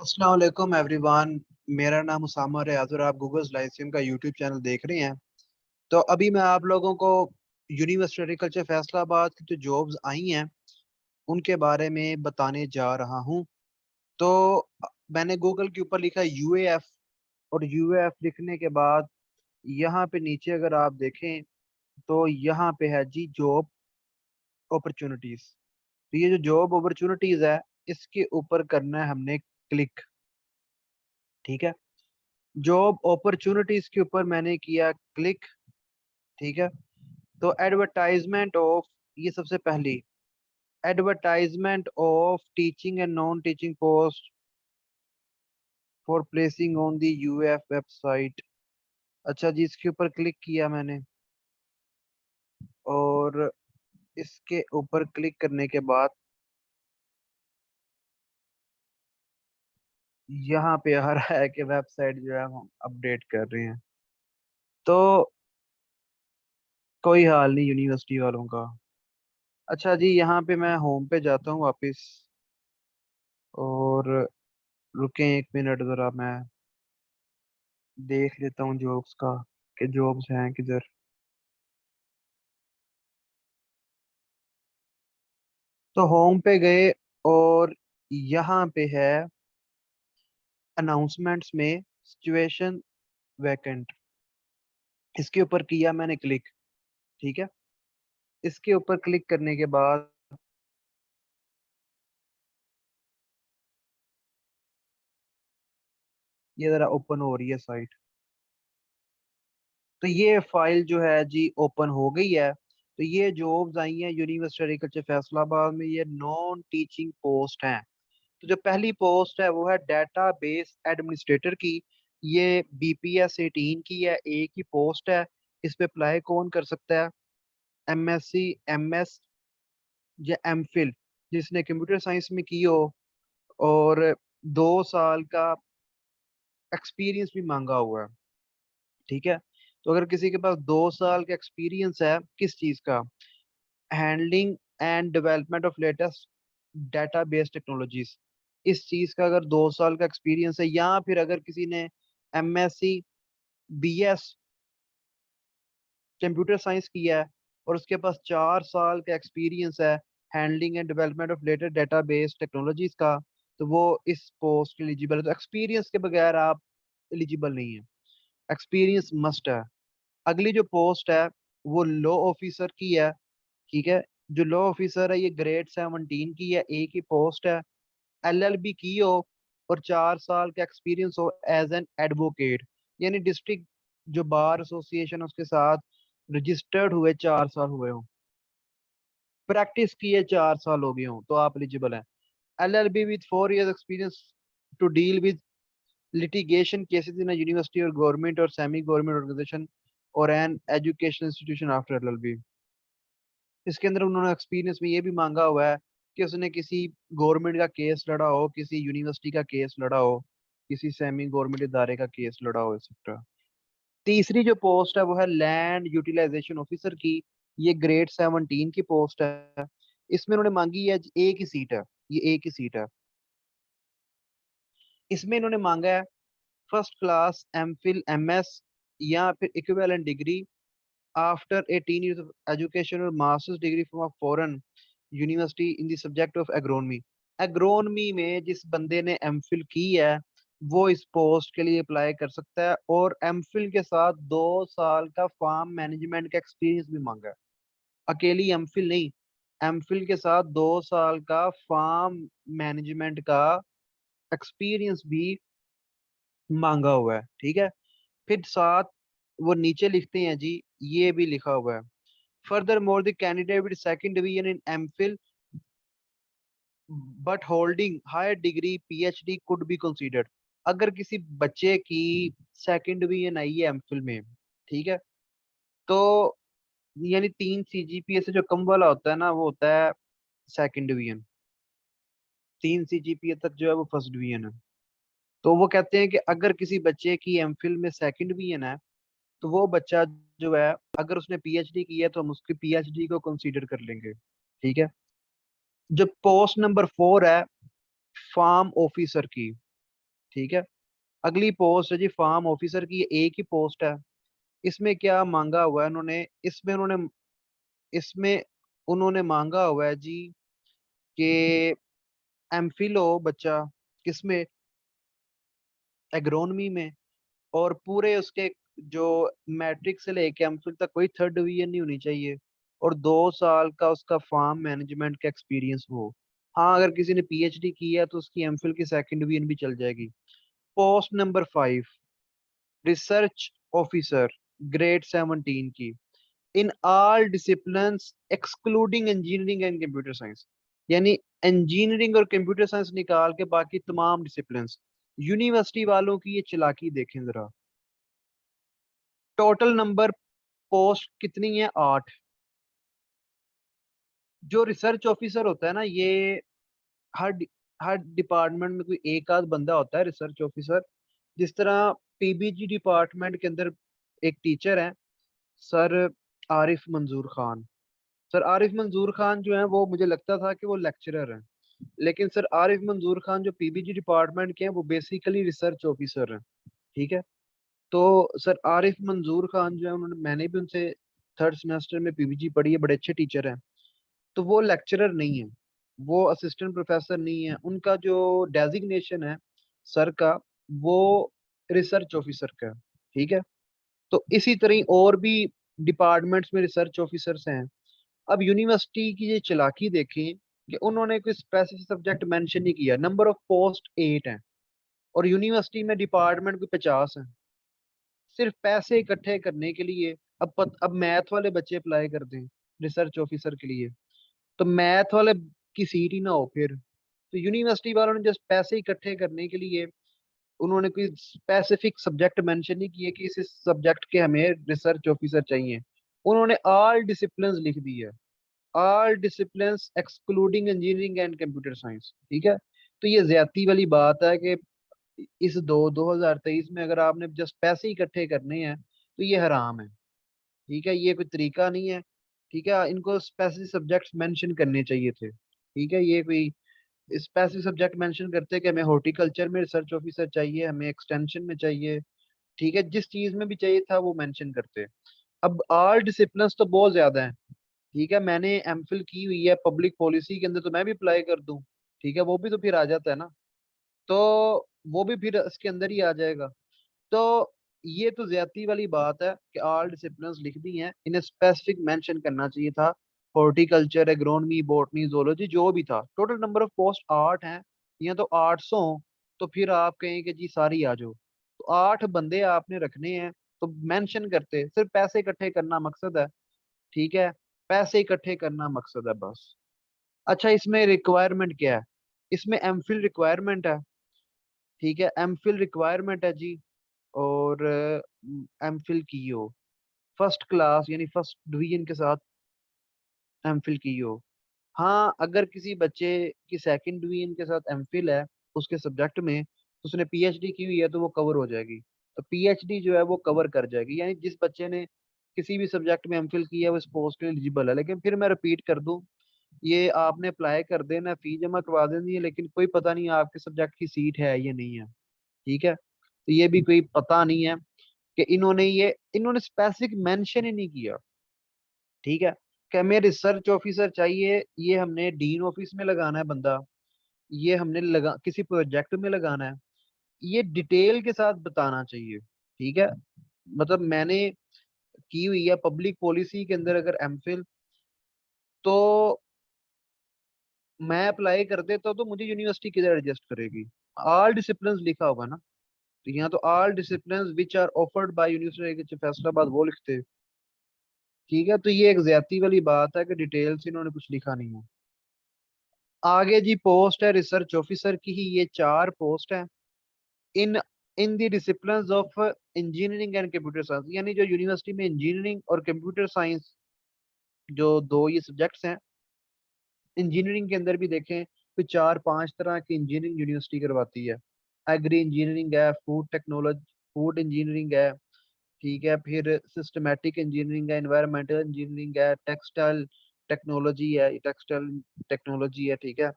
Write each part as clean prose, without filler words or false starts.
अस्सलाम वालेकुम एवरीवन। मेरा नाम उसामा रियाज और आप गूगल लाइव स्ट्रीम का यूट्यूब चैनल देख रहे हैं। तो अभी मैं आप लोगों को यूनिवर्सिटी एग्रीकल्चर फैसलाबाद की जो जॉब्स आई हैं उनके बारे में बताने जा रहा हूं। तो मैंने गूगल के ऊपर लिखा यूएएफ, और यूएएफ लिखने के बाद यहाँ पे नीचे अगर आप देखें तो यहाँ पे है जी जॉब अपॉर्चुनिटीज। तो ये जो जॉब अपॉर्चुनिटीज है इसके ऊपर करना है हमने क्लिक। ठीक है, जॉब अपॉर्चुनिटीज के ऊपर मैंने किया क्लिक। ठीक है, तो एडवर्टाइजमेंट ऑफ, ये सबसे पहली advertisement of teaching and non teaching post for placing on the UF website. अच्छा जी, इसके ऊपर क्लिक किया मैंने, और इसके ऊपर क्लिक करने के बाद यहाँ पे आ रहा है कि वेबसाइट जो है हम अपडेट कर रहे हैं। तो कोई हाल नहीं यूनिवर्सिटी वालों का। अच्छा जी, यहाँ पे मैं होम पे जाता हूँ वापस, और रुकें एक मिनट जरा, मैं देख लेता हूँ जॉब्स का कि जॉब्स हैं किधर। तो होम पे गए, और यहाँ पे है अनाउंसमेंट्स में सिचुएशन वैकेंट, इसके ऊपर किया मैंने क्लिक। ठीक है, इसके ऊपर क्लिक करने के बाद ये जरा ओपन हो रही है साइट। तो ये फाइल जो है जी ओपन हो गई है। तो ये जॉब्स आई हैं यूनिवर्सिटी एग्रीकल्चर फैसलाबाद में, ये नॉन टीचिंग पोस्ट हैं। तो जो पहली पोस्ट है वो है डेटाबेस एडमिनिस्ट्रेटर की। ये बीपीएस 18 की है, एक ही पोस्ट है। इस पे अप्लाई कौन कर सकता है? एमएससी, एमएस या एमफिल, जिसने कंप्यूटर साइंस में की हो, और 2 साल का एक्सपीरियंस भी मांगा हुआ है। ठीक है, तो अगर किसी के पास 2 साल का एक्सपीरियंस है किस चीज का, handling and development of latest database technologies, इस चीज का अगर 2 साल का एक्सपीरियंस है, या फिर अगर किसी ने एमएससी, बीएस कंप्यूटर साइंस किया है और उसके पास 4 साल का एक्सपीरियंस है handling and development of latest database technologies का, तो वो इस पोस्ट के एलिजिबल है। तो एक्सपीरियंस के बगैर आप एलिजिबल नहीं है, एक्सपीरियंस मस्ट है। अगली जो पोस्ट है वो लॉ ऑफिसर की है। ठीक है, जो लॉ ऑफिसर है ये ग्रेड 17 की है, एक ही पोस्ट है। एलएलबी की हो और 4 साल का एक्सपीरियंस हो एज एन एडवोकेट, यानी डिस्ट्रिक्ट जो बार एसोसिएशन उसके साथ रजिस्टर्ड हुए 4 साल हुए हो, प्रैक्टिस किए 4 साल हो गए हो, तो आप एलिजिबल हैं। LLB with 4 years experience to deal with litigation cases in a university or government or semi government organization or an educational institution after LLB। इसके अंदर उन्होंने एक्सपीरियंस में ये भी मांगा हुआ है कि उसने किसी गवर्नमेंट का केस लड़ा हो, किसी यूनिवर्सिटी का केस लड़ा हो, किसी सेमी गवर्नमेंट इदारे का केस लड़ा हो, एक्सेट्रा। तीसरी जो पोस्ट है वो है लैंड यूटिलाइजेशन ऑफिसर की। ये ग्रेड 17 की पोस्ट है। इसमें उन्होंने मांगी है, एक ही सीट है, ये एक ही सीट है। इसमें इन्होंने मांगा है फर्स्ट क्लास एमफिल एमएस या फिर equivalent degree after 18 years of education और masters degree from a foreign university in the subject of agronomy. Agronomy में जिस बंदे ने एमफिल की है वो इस पोस्ट के लिए अप्लाई कर सकता है, और एमफिल के साथ 2 साल का फार्म मैनेजमेंट का एक्सपीरियंस भी मांगा है। अकेली एमफिल नहीं, एमफिल के साथ 2 साल का फार्म मैनेजमेंट का एक्सपीरियंस भी मांगा हुआ है। ठीक है, फिर साथ वो नीचे लिखते हैं जी, ये भी लिखा हुआ है, furthermore the candidate with second division in MPhil but holding higher degree PhD could be considered. अगर किसी बच्चे की सेकंड डिवीजन आई है एमफिल में, ठीक है, तो यानी 3 सीजीपीए से जो कम वाला होता है ना वो होता है सेकंड डिवीजन, 3 सीजीपीए तक जो है वो फर्स्ट डिवीजन है। तो वो कहते हैं कि अगर किसी बच्चे की एमफिल में सेकंड डिवीजन है तो वो बच्चा जो है, अगर उसने पीएचडी की है तो हम उसकी पीएचडी को कंसीडर कर लेंगे। ठीक है, जो पोस्ट नंबर 4 है फार्म ऑफिसर की, ठीक है। अगली पोस्ट है जी फार्म ऑफिसर की, ये एक ही पोस्ट है। इसमें क्या मांगा हुआ है उन्होंने, इसमें उन्होंने मांगा हुआ है जी कि एमफिल हो बच्चा, किसमें, एग्रोनमी में, और पूरे उसके जो मैट्रिक से लेके एमफिल तक कोई थर्ड डिवीजन नहीं होनी चाहिए, और 2 साल का उसका फार्म मैनेजमेंट का एक्सपीरियंस हो। हाँ, अगर किसी ने पीएचडी की है तो उसकी एमफिल की सेकंड डिवीजन भी चल जाएगी। Post number 5, research officer, grade 17 की, in all disciplines excluding engineering and computer science. यानी इंजीनियरिंग और कंप्यूटर साइंस निकाल के बाकी तमाम डिसिप्लिन्स। यूनिवर्सिटी वालों की ये चालाकी देखें जरा। टोटल नंबर पोस्ट कितनी है, 8। जो रिसर्च ऑफिसर होता है ना, ये हर डि- हर डिपार्टमेंट में कोई एक आध बंदा होता है रिसर्च ऑफिसर। जिस तरह पीबीजी डिपार्टमेंट के अंदर एक टीचर है, सर आरिफ मंजूर खान। सर आरिफ मंजूर खान जो है वो मुझे लगता था कि वो लेक्चरर हैं, लेकिन सर आरिफ मंजूर खान जो पीबीजी डिपार्टमेंट के हैं वो बेसिकली रिसर्च ऑफिसर हैं। ठीक है। तो सर आरिफ मंजूर खान जो है, उन्होंने, मैंने भी उनसे थर्ड सेमेस्टर में पीबीजी पढ़ी है, बड़े अच्छे टीचर हैं। तो वो लेक्चरर नहीं है, वो असिस्टेंट प्रोफेसर नहीं है, उनका जो डेजिग्नेशन है सर का, वो रिसर्च ऑफिसर का है। ठीक है। तो इसी तरह और भी डिपार्टमेंट्स में रिसर्च ऑफिसर्स हैं। अब यूनिवर्सिटी की ये चालाकी देखें कि उन्होंने कोई स्पेसिफिक सब्जेक्ट मेंशन नहीं किया। नंबर ऑफ पोस्ट 8 हैं, और यूनिवर्सिटी में डिपार्टमेंट कोई 50 हैं। सिर्फ पैसे इकट्ठे करने के लिए, अब मैथ वाले बच्चे अप्लाई कर दें रिसर्च ऑफिसर के लिए, तो मैथ वाले की सीट ही ना हो फिर। तो यूनिवर्सिटी वालों ने जस्ट पैसे इकट्ठे करने के लिए, उन्होंने कोई स्पेसिफिक सब्जेक्ट मेंशन नहीं किए कि इस सब्जेक्ट के हमें रिसर्च ऑफिसर चाहिए। उन्होंने ऑल डिसिप्लिन्स लिख दी है, all disciplines excluding engineering and computer science. ठीक है। तो ये ज्यादती वाली बात है कि इस 2023 में अगर आपने जस्ट पैसे इकट्ठे करने हैं तो ये हराम है। ठीक है, ये कोई तरीका नहीं है। ठीक है, इनको स्पेसिफिक सब्जेक्ट्स मेंशन करने चाहिए थे। ठीक है, ये कोई स्पेसिफिक सब्जेक्ट मेंशन करते कि हमें हॉर्टिकल्चर में रिसर्च ऑफिसर चाहिए, हमें एक्सटेंशन में चाहिए। ठीक है, जिस चीज में भी चाहिए था वो मेंशन करते। अब ऑल डिसिप्लिन्स तो बहुत ज्यादा है। ठीक है, मैंने एमफिल की हुई है पब्लिक पॉलिसी के अंदर, तो मैं भी अप्लाई कर दूं। ठीक है, वो भी तो फिर आ जाता है ना। तो वो भी फिर इसके अंदर ही आ जाएगा। तो ये तो ज्यादती वाली बात है कि ऑल डिसिप्लिन्स लिख दी हैं, इन्हें स्पेसिफिक मेंशन करना चाहिए था। हॉर्टिकल्चर, एग्रोनमी, बॉटनी, जोलॉजी, जो भी था। टोटल नंबर ऑफ पोस्ट 8 हैं, या तो 800 हों, तो फिर आप कहें कि जी सारी आ जाओ। तो 8 बंदे आपने रखने हैं, तो मेंशन करते, सिर्फ पैसे इकट्ठे करना मकसद है। ठीक है, पैसे इकट्ठे करना मकसद है बस। अच्छा, इसमें रिक्वायरमेंट क्या है, इसमें एमफिल रिक्वायरमेंट है। ठीक है, एमफिल रिक्वायरमेंट है जी। और एमफिल की हो फर्स्ट क्लास यानी फर्स्ट डिवीजन के साथ एमफिल की हो। हाँ, अगर किसी बच्चे की सेकंड डिवीजन के साथ एमफिल है उसके सब्जेक्ट में, तो उसने पीएचडी की हुई है, तो वो कवर हो जाएगी। तो पीएचडी जो है वो कवर कर जाएगी, यानी जिस बच्चे ने किसी भी सब्जेक्ट में एमफिल किया है वो इस पोस्ट के लिए एलिजिबल है। लेकिन फिर मैं रिपीट कर दूं, ये आपने अप्लाई कर देना, फी जमा करवा देनी है, लेकिन कोई पता नहीं आपके सब्जेक्ट की सीट है या नहीं है। ठीक है, तो ये भी कोई पता नहीं है कि इन्होंने स्पेसिफिक मेंशन ही नहीं किया। ठीक है, कि हमें रिसर्च ऑफिसर चाहिए, ये हमने डीन ऑफिस में लगाना है बंदा, ये हमने लगा किसी प्रोजेक्ट में लगाना है, ये डिटेल के साथ बताना चाहिए। ठीक है, मतलब मैंने की हुई है पब्लिक पॉलिसी के अंदर अगर एमफिल, तो मैं अप्लाई कर देता तो मुझे यूनिवर्सिटी किधर एडजस्ट करेगी। ऑल डिसिप्लिन्स लिखा होगा ना, तो यहाँ तो all disciplines which are offered by university Faisalabad वो लिखते। ठीक है, तो ये एक ज्यादती वाली बात है कि डिटेल से इन्होंने कुछ लिखा नहीं है। आगे जी पोस्ट है रिसर्च ऑफिसर की ही, ये 4 पोस्ट है। In in the disciplines of engineering and computer science, यानी जो यूनिवर्सिटी में इंजीनियरिंग और कंप्यूटर साइंस जो दो ये सब्जेक्ट्स हैं। इंजीनियरिंग के अंदर भी देखें तो 4-5 तरह की इंजीनियरिंग यूनिवर्सिटी करवाती है। एग्री इंजीनियरिंग है, फूड टेक्नोलॉजी, फूड इंजीनियरिंग है। ठीक है, फिर सिस्टमेटिक इंजीनियरिंग है, एनवायरमेंटल इंजीनियरिंग है, टेक्सटाइल टेक्नोलॉजी है। ठीक है।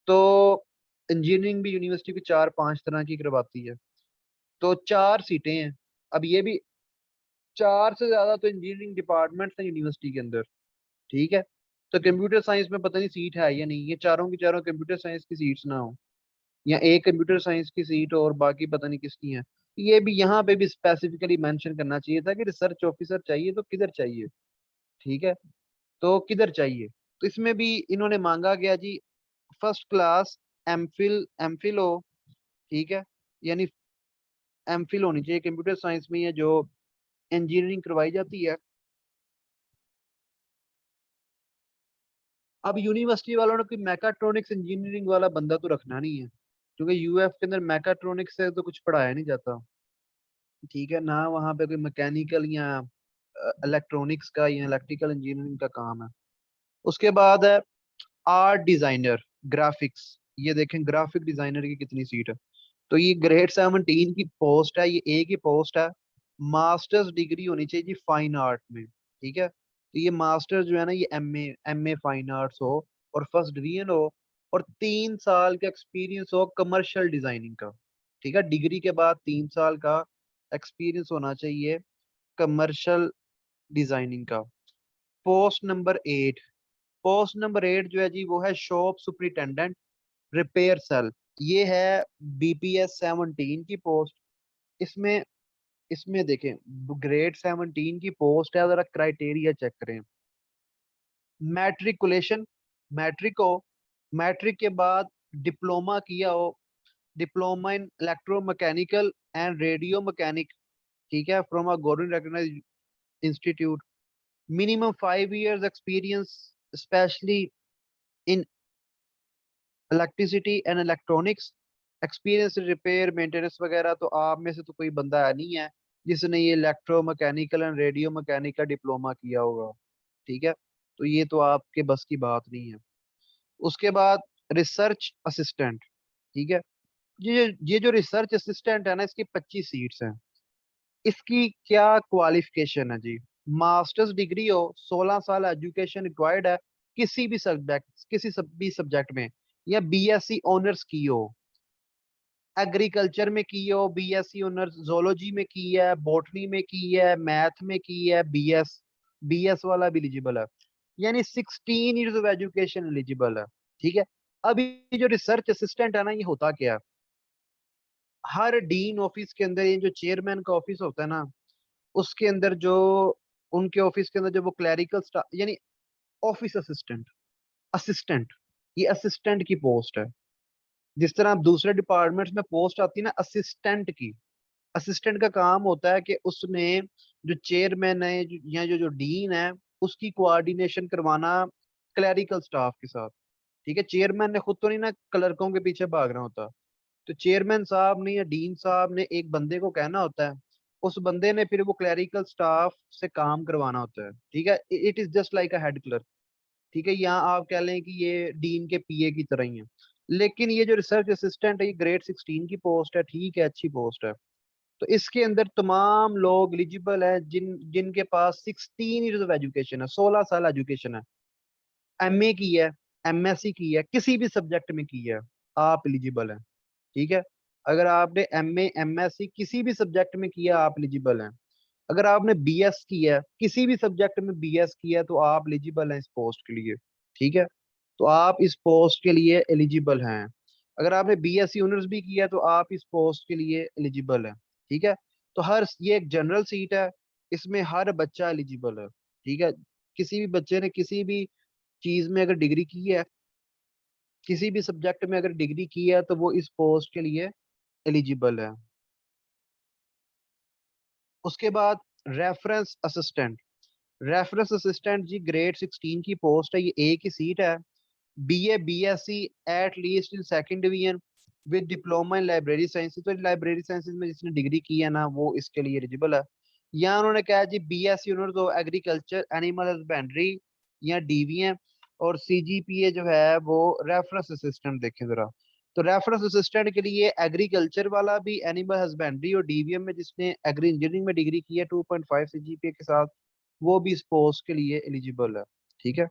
तो इंजीनियरिंग भी यूनिवर्सिटी की 4-5 तरह की करवाती है, तो 4 सीटें हैं। अब ये भी 4 से ज्यादा तो इंजीनियरिंग डिपार्टमेंट है यूनिवर्सिटी के अंदर, ठीक है। तो कंप्यूटर साइंस में पता नहीं सीट है या नहीं, ये चारों की चारों कंप्यूटर साइंस की सीट्स ना हो, या एक कंप्यूटर साइंस की सीट और बाकी पता नहीं किसकी है। ये भी यहाँ पे भी स्पेसिफिकली मेंशन करना चाहिए था कि रिसर्च ऑफिसर चाहिए तो किधर चाहिए, ठीक है, तो किधर चाहिए। तो इसमें भी इन्होंने मांगा गया जी फर्स्ट क्लास एमफिल हो, ठीक है, यानी एमफिल होनी चाहिए कंप्यूटर साइंस में, ये जो इंजीनियरिंग करवाई जाती है। अब यूनिवर्सिटी वालों ने कोई मैकाट्रॉनिक्स इंजीनियरिंग वाला बंदा तो रखना नहीं है, क्योंकि यूएफ के अंदर मैकाट्रॉनिक्स से तो कुछ पढ़ाया नहीं जाता, ठीक है ना, वहाँ पे कोई मैकेनिकल या इलेक्ट्रॉनिक्स का या इलेक्ट्रिकल इंजीनियरिंग का काम है। उसके बाद है आर्ट डिजाइनर, ग्राफिक्स, ये देखें ग्राफिक डिजाइनर की कितनी सीट है। तो ये ग्रेड 17 की पोस्ट है, ये एक ही पोस्ट है। मास्टर्स डिग्री होनी चाहिए जी फाइन आर्ट में, ठीक है, तो ये मास्टर जो है ना, ये एम ए फाइन आर्ट्स हो, और फर्स्ट डिवीजन हो, और 3 साल का एक्सपीरियंस हो कमर्शियल डिजाइनिंग का, ठीक है, डिग्री के बाद 3 साल का एक्सपीरियंस होना चाहिए कमर्शियल डिजाइनिंग का। पोस्ट नंबर 8, पोस्ट नंबर 8 जो है जी वो है शॉप सुपरिटेंडेंट रिपेयर सेल, ये है BPS 17 की पोस्ट। इसमें इसमें देखें ग्रेड 17 की पोस्ट है, जरा क्राइटेरिया चेक करें। मैट्रिकुलेशन, मैट्रिक हो, मैट्रिक के बाद डिप्लोमा किया हो, diploma in electromechanical and radio mechanic, ठीक है, from a government recognised institute, minimum 5 years experience specially in electricity and electronics, experience repair maintenance वगैरह। तो आप में से तो कोई बंदा है नहीं है जिसने ये electro mechanical and radio mechanic का डिप्लोमा किया होगा, ठीक है, तो ये तो आपके बस की बात नहीं है। उसके बाद रिसर्च असिस्टेंट, ठीक है, ये जो रिसर्च असिस्टेंट है ना, इसकी 25 सीट्स हैं। इसकी क्या क्वालिफिकेशन है जी, मास्टर्स डिग्री हो, 16 साल एजुकेशन रिक्वायर्ड है, किसी सब भी सब्जेक्ट में, या बीएससी ऑनर्स की हो, एग्रीकल्चर में की हो, बीएससी ऑनर्स जोलॉजी में की है, बॉटनी में की है, मैथ में की है, बीएस, बीएस वाला भी एलिजिबल है, यानी 16 years ऑफ एजुकेशन एलिजिबल है, ठीक है। अब ये जो रिसर्च असिस्टेंट है ना, ये होता क्या है, हर डीन ऑफिस के अंदर, ये जो चेयरमैन का ऑफिस होता है ना, उसके अंदर जो उनके ऑफिस के अंदर जो वो क्लैरिकल स्टाफ, यानी ऑफिस असिस्टेंट, असिस्टेंट, ये असिस्टेंट की पोस्ट है। जिस तरह आप दूसरे डिपार्टमेंट्स में पोस्ट आती है ना असिस्टेंट की, असिस्टेंट का काम होता है कि उसने जो चेयरमैन है या जो डीन है, उसकी कोऑर्डिनेशन करवाना क्लैरिकल स्टाफ के साथ, ठीक है। चेयरमैन ने खुद तो नहीं ना क्लर्कों के पीछे भागना होता, तो चेयरमैन साहब ने या डीन साहब ने एक बंदे को कहना होता है, उस बंदे ने फिर वो क्लैरिकल स्टाफ से काम करवाना होता है, ठीक है। It is just like a head clerk, ठीक है, यहाँ आप कह लें कि ये डीन के पीए की तरह ही है। लेकिन ये जो रिसर्च असिस्टेंट है, ये ग्रेड 16 की पोस्ट है, ठीक है, अच्छी पोस्ट है। तो इसके अंदर तमाम लोग एलिजिबल है जिनके पास 16 years ऑफ एजुकेशन है, 16 साल एजुकेशन है, एमए की है, एमएससी की है, किसी भी सब्जेक्ट में की है, आप एलिजिबल हैं, ठीक है। अगर आपने एमए एमएससी किसी भी सब्जेक्ट में किया, आप एलिजिबल हैं। अगर आपने बीएस किया है, किसी भी सब्जेक्ट में बीएस किया है, तो आप एलिजिबल हैं इस पोस्ट के लिए, ठीक है। तो आप इस पोस्ट के लिए एलिजिबल हैं। अगर आपने बीएससी ऑनर्स भी किया है, तो आप इस पोस्ट के लिए एलिजिबल हैं, ठीक है। तो ये एक जनरल सीट है, इसमें हर बच्चा एलिजिबल है, ठीक है। किसी भी बच्चे ने किसी भी चीज में अगर डिग्री की है, किसी भी सब्जेक्ट में अगर डिग्री की है, तो वो इस पोस्ट के लिए एलिजिबल है। उसके बाद रेफरेंस असिस्टेंट, रेफरेंस असिस्टेंट जी ग्रेड 16 की पोस्ट है, ये एक ही सीट है। BA BSc at least in second division with diploma in library sciences, तो लाइब्रेरी साइंसेज में जिसने डिग्री की है ना, वो इसके लिए एलिजिबल है। यहाँ उन्होंने कहा जी BSc honours of agriculture animal husbandry या डीवीएम, और सीजीपीए जो है वो रेफरेंस असिस्टेंट देखें जरा। तो रेफरेंस असिस्टेंट के लिए एग्रीकल्चर वाला भी, एनिमल हस्बेंड्री और डीवीएम में जिसने एग्री इंजीनियरिंग में डिग्री की है 2.5 सीजीपीए के साथ, वो भी इस पोस्ट के लिए एलिजिबल है, ठीक है।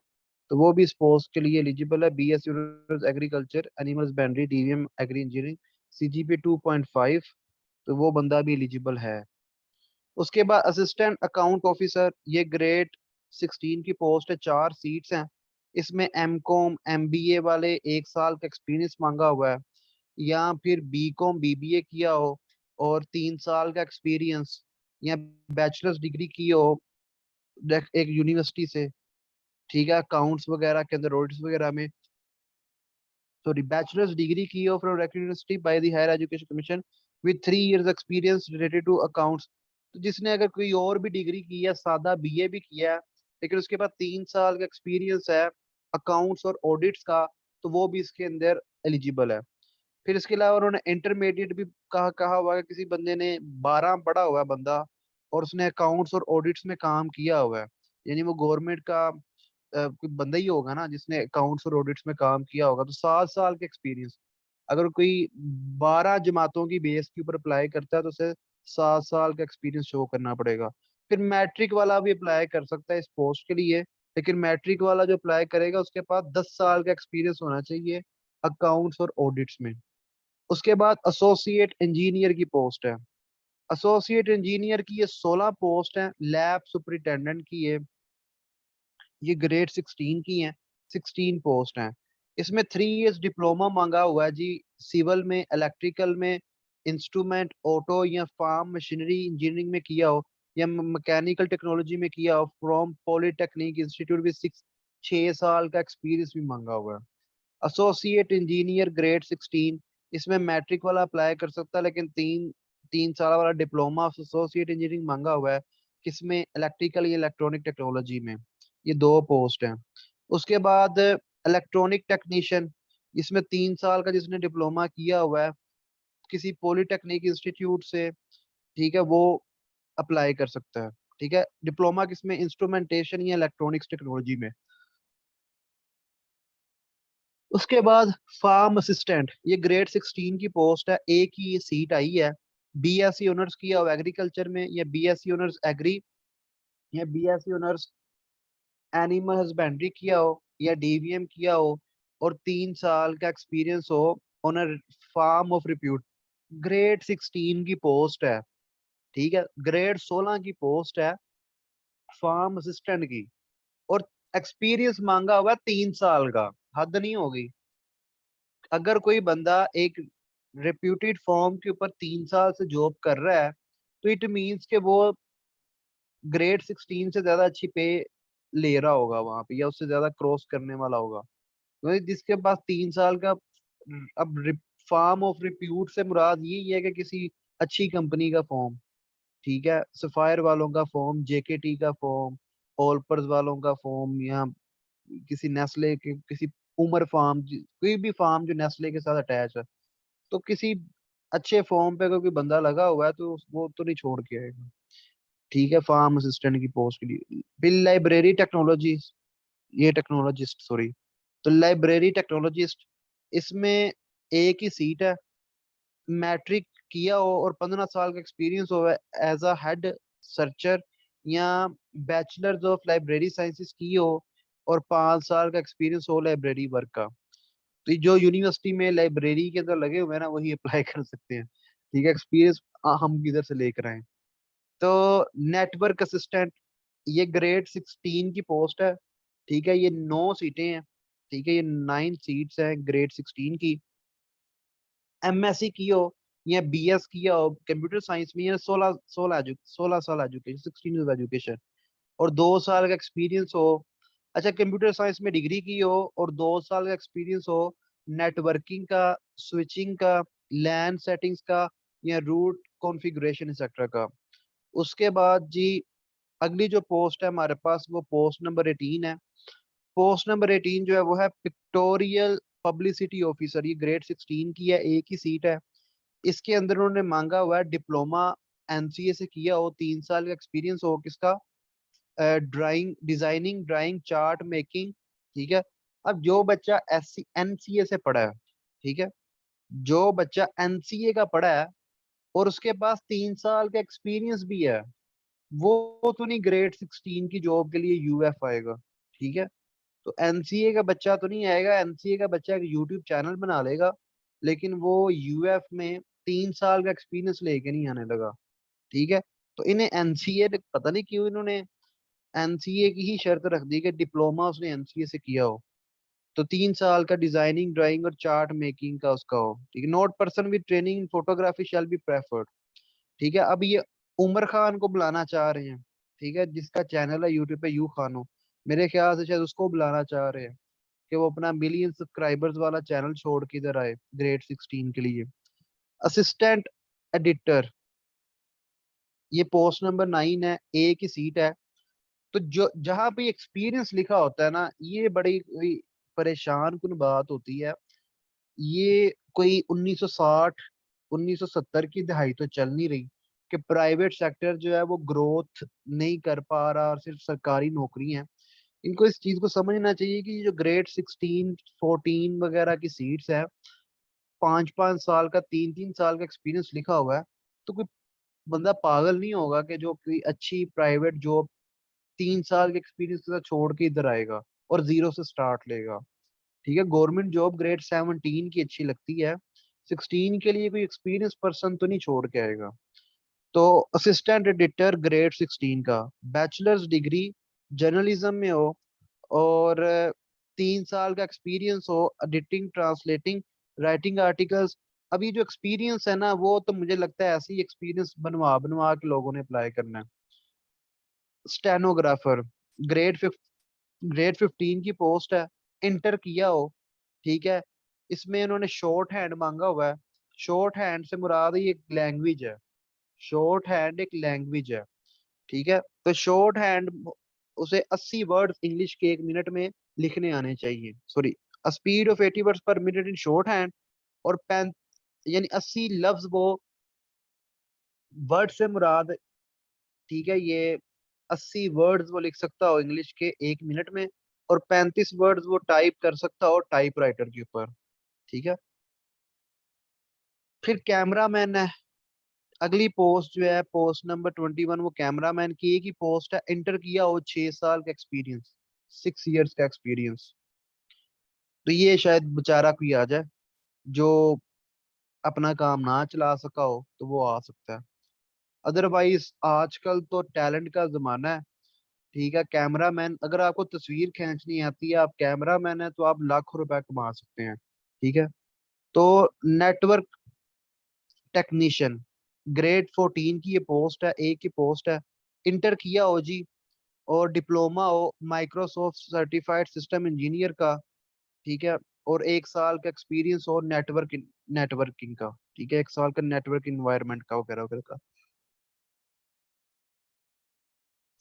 तो वो भी इस पोस्ट के लिए एलिजिबल है। BSc honours agriculture animal husbandry, DVM agri engineering, CGPA 2.5, तो वो बंदा भी एलिजिबल है। उसके बाद असिस्टेंट अकाउंट ऑफिसर, ये ग्रेड 16 की पोस्ट है, 4 सीट्स हैं। इसमें MCOM MBA वाले 1 साल का एक्सपीरियंस मांगा हुआ है, या फिर BCOM BBA किया हो और 3 साल का एक्सपीरियंस, या बैचलर्स डिग्री की हो एक यूनिवर्सिटी से, ठीक है, अकाउंट्स वगैरह के अंदर, ऑडिट्स वगैरह में। सॉरी, बैचलर्स डिग्री की हो from university by the higher education commission with 3 years experience related to accounts. तो जिसने अगर कोई और भी डिग्री की है, सादा BA भी किया है, लेकिन उसके बाद 3 साल का एक्सपीरियंस है अकाउंट्स और ऑडिट्स का, तो वो भी इसके अंदर एलिजिबल है। फिर इसके अलावा उन्होंने इंटरमीडिएट भी कहा हुआ है, किसी बंदे ने 12 पढ़ा हुआ है बंदा, और उसने अकाउंट्स और ऑडिट्स में काम किया हुआ है, यानी वो गवर्नमेंट का कोई बंदा ही होगा ना जिसने अकाउंट्स और ऑडिट्स में काम किया होगा, तो 7 साल का एक्सपीरियंस। अगर कोई 12 जमातों की बेस के ऊपर अप्लाई करता है तो उसे 7 साल का एक्सपीरियंस शो करना पड़ेगा। फिर मैट्रिक वाला भी अप्लाई कर सकता है इस पोस्ट के लिए, लेकिन मैट्रिक वाला जो अप्लाई करेगा उसके पास 10 साल का एक्सपीरियंस होना चाहिए अकाउंट्स और ऑडिट्स में। उसके बाद एसोसिएट इंजीनियर की पोस्ट है। एसोसिएट इंजीनियर की ये 16 पोस्ट है, लैब सुपरिटेंडेंट की ये ग्रेड 16 की हैं, 16 पोस्ट हैं। इसमें 3 इयर्स डिप्लोमा मांगा हुआ है जी, सिविल में, इलेक्ट्रिकल में, इंस्ट्रूमेंट ऑटो या फार्म मशीनरी इंजीनियरिंग में किया हो, या मैकेनिकल टेक्नोलॉजी में किया हो फ्रॉम पॉलिटेक्निक इंस्टीट्यूट विद 6 साल का एक्सपीरियंस भी मांगा हुआ है। एसोसिएट इंजीनियर ग्रेड 16, इसमें मैट्रिक वाला अप्लाई कर सकता है, लेकिन तीन तीन साल वाला डिप्लोमा एसोसिएट इंजीनियरिंग मांगा हुआ है, किसमें, इलेक्ट्रिकल या इलेक्ट्रॉनिक टेक्नोलॉजी में। ये 2 पोस्ट हैं। उसके बाद इलेक्ट्रॉनिक टेक्नीशियन, इसमें 3 साल का जिसने डिप्लोमा किया हुआ है किसी पॉलिटेक्निक इंस्टीट्यूट से, ठीक है, वो अप्लाई कर सकता है। ठीक है, डिप्लोमा किसमें, इंस्ट्रूमेंटेशन या इलेक्ट्रॉनिक्स टेक्नोलॉजी में। उसके बाद फार्म असिस्टेंट, ये ग्रेड 16 की पोस्ट है, एक ही ये सीट आई है। BSc ऑनर्स किया हो एग्रीकल्चर में, या BSc ऑनर्स एग्री, या BSc ऑनर्स एनिमल हस्बेंड्री किया हो, या DVM किया हो, और 3 साल का एक्सपीरियंस हो on a firm of repute. Grade 16 की पोस्ट है, ठीक है, ग्रेड 16 की पोस्ट है फार्म असिस्टेंट की, और एक्सपीरियंस मांगा हुआ है 3 साल का। हद नहीं होगी? अगर कोई बंदा एक रेप्यूटेड फर्म के ऊपर 3 साल से जॉब कर रहा है, तो इट मीन्स कि वो ग्रेड 16 से ज्यादा अच्छी पे ले रहा होगा वहां पे, या उससे ज्यादा क्रॉस करने वाला होगा। तो जिसके पास 3 साल का, अब फार्म ऑफ रिप्यूट से मुराद यही है कि किसी अच्छी कंपनी का फॉर्म, ठीक है, सफायर वालों का फॉर्म, JKT का फॉर्म, ऑलपर्स वालों का फॉर्म, या किसी नेस्ले के, किसी उमर फार्म, कोई भी फार्म जो नेस्ले के साथ अटैच है, तो किसी अच्छे फॉर्म पे अगर कोई बंदा लगा हुआ है तो वो तो नहीं छोड़ के आएगा। ठीक है, फार्म असिस्टेंट की पोस्ट के लिए। फिर लाइब्रेरी टेक्नोलॉजी, ये टेक्नोलॉजिस्ट, सॉरी, तो लाइब्रेरी टेक्नोलॉजिस्ट, इसमें एक ही सीट है, मैट्रिक किया हो और 15 साल का एक्सपीरियंस हो एज अ हेड सर्चर, या बैचलर्स ऑफ लाइब्रेरी साइंसेस की हो और 5 साल का एक्सपीरियंस हो लाइब्रेरी वर्क का। तो ये जो यूनिवर्सिटी में लाइब्रेरी के अंदर लगे हुए हैं ना, वही अप्लाई कर सकते हैं। ठीक है, एक्सपीरियंस हम किधर से लेकर आए। तो नेटवर्क असिस्टेंट, ये ग्रेड 16 की पोस्ट है, ठीक है, ये 9 सीटें हैं, ठीक है, ये 9 सीट्स हैं ग्रेड 16 की। MSc की हो या BS किया हो कंप्यूटर साइंस में, या 16 साल एजुकेशन, 16 एजुकेशन, और 2 साल का एक्सपीरियंस हो। अच्छा, कंप्यूटर साइंस में डिग्री की हो और 2 साल का एक्सपीरियंस हो नेटवर्किंग का, स्विचिंग का, लैन सेटिंग्स का, या रूट कॉन्फ़िगरेशन एक्सेट्रा का। उसके बाद जी अगली जो पोस्ट है हमारे पास, वो पोस्ट नंबर 18 है। पोस्ट नंबर 18 जो है वो है पिक्टोरियल पब्लिसिटी ऑफिसर, ये ग्रेड 16 की है, एक ही सीट है। इसके अंदर उन्होंने मांगा हुआ है डिप्लोमा MCA से किया हो, 3 साल का एक्सपीरियंस हो किसका, drawing designing, drawing, chart making. ठीक है, अब जो बच्चा NCA से पढ़ा है, ठीक है, जो बच्चा NCA का पढ़ा है और उसके पास 3 साल का एक्सपीरियंस भी है, वो तो नहीं ग्रेड 16 की जॉब के लिए UF आएगा। ठीक है, तो एनसीए का बच्चा तो नहीं आएगा, एनसीए का बच्चा एक यूट्यूब चैनल बना लेगा, लेकिन वो यूएफ में 3 साल का एक्सपीरियंस लेके नहीं आने लगा। ठीक है। तो इन्हें एनसीए, पता नहीं क्यों इन्होंने एनसीए की ही शर्त रख दी कि डिप्लोमा उसने एनसीए से किया हो, तो 3 साल का डिजाइनिंग, ड्राइंग और चार्ट मेकिंग का उसका हो। ठीक है। Not person with training in photography shall be preferred. ठीक है। अब ये उमर खान को बुलाना चाह रहे हैं, ठीक है, जिसका चैनल है यूट्यूब पे यू खानो, मेरे ख्याल से शायद उसको बुलाना चाह रहे हैं कि वो अपना मिलियन सब्सक्राइबर्स वाला चैनल छोड़ के इधर आए ग्रेड 16 के लिए। असिस्टेंट एडिटर, ये पोस्ट नंबर 9 है, ए की सीट है। तो जो जहाँ पे एक्सपीरियंस लिखा होता है ना, ये बड़ी कोई परेशान कुन बात होती है। ये कोई 1960 1970 की दहाई तो चल नहीं रही कि प्राइवेट सेक्टर जो है वो ग्रोथ नहीं कर पा रहा और सिर्फ सरकारी नौकरी है। इनको इस चीज को समझना चाहिए कि ये जो ग्रेड 16 14 वगैरह की सीट्स है, 5 5 साल का, 3 3 साल का एक्सपीरियंस लिखा हुआ है, तो कोई बंदा पागल नहीं होगा कि जो कोई अच्छी प्राइवेट जॉब 3 साल के एक्सपीरियंस के साथ छोड़ के इधर आएगा और जीरो से स्टार्ट लेगा। ठीक है। गवर्नमेंट जॉब ग्रेड 17 की अच्छी लगती है, 16 के लिए कोई एक्सपीरियंस पर्सन तो नहीं छोड़ के आएगा। तो असिस्टेंट एडिटर ग्रेड 16 का, बैचलर्स डिग्री जर्नलिज्म में हो, और 3 साल का एक्सपीरियंस हो एडिटिंग, ट्रांसलेटिंग, राइटिंग आर्टिकल्स। अभी जो एक्सपीरियंस है ना, वो तो मुझे लगता है ऐसे ही एक्सपीरियंस बनवा बनवा के लोगों ने अप्लाई करना है। स्टेनोग्राफर ग्रेड ग्रेड 15 की पोस्ट है, इंटर किया हो। ठीक है। इसमें इन्होंने शॉर्ट हैंड मांगा हुआ है। शॉर्ट हैंड से मुराद ये एक लैंग्वेज है। शॉर्ट हैंड एक लैंग्वेज है। ठीक है। तो शॉर्ट हैंड, उसे 80 वर्ड्स इंग्लिश के 1 मिनट में लिखने आने चाहिए, सॉरी, स्पीड ऑफ 80 वर्ड्स पर मिनट इन शॉर्ट हैंड, और पैं यानी 80 लफ्ज वो, वर्ड से मुराद, ठीक है, ये 80 वर्ड्स वो लिख सकता हो इंग्लिश के 1 मिनट में, और 35 वर्ड्स वो टाइप कर सकता हो टाइपराइटर के ऊपर। ठीक है। फिर कैमरामैन है, अगली पोस्ट जो है पोस्ट नंबर 21, वो कैमरामैन की एक ही पोस्ट है, इंटर किया हो 6 साल का एक्सपीरियंस, 6 इयर्स का एक्सपीरियंस। तो ये शायद बेचारा कोई आ जाए जो अपना काम ना चला सका हो, तो वो आ सकता है। अदरवाइज आजकल तो टैलेंट का जमाना है। ठीक है। कैमरामैन, अगर आपको तस्वीर खींचनी आती है, आप कैमरामैन है, तो आप लाखों रुपए कमा सकते हैं। ठीक है। तो नेटवर्क टेक्नीशियन ग्रेड 14 की ये पोस्ट है, एक ही पोस्ट है, इंटर किया हो जी, और डिप्लोमा हो माइक्रोसॉफ्ट सर्टिफाइड सिस्टम इंजीनियर का। ठीक है। और 1 साल का एक्सपीरियंस हो नेटवर्किंग का। ठीक है। 1 साल का नेटवर्क इन्वायरमेंट का वगैरह वगैरह का।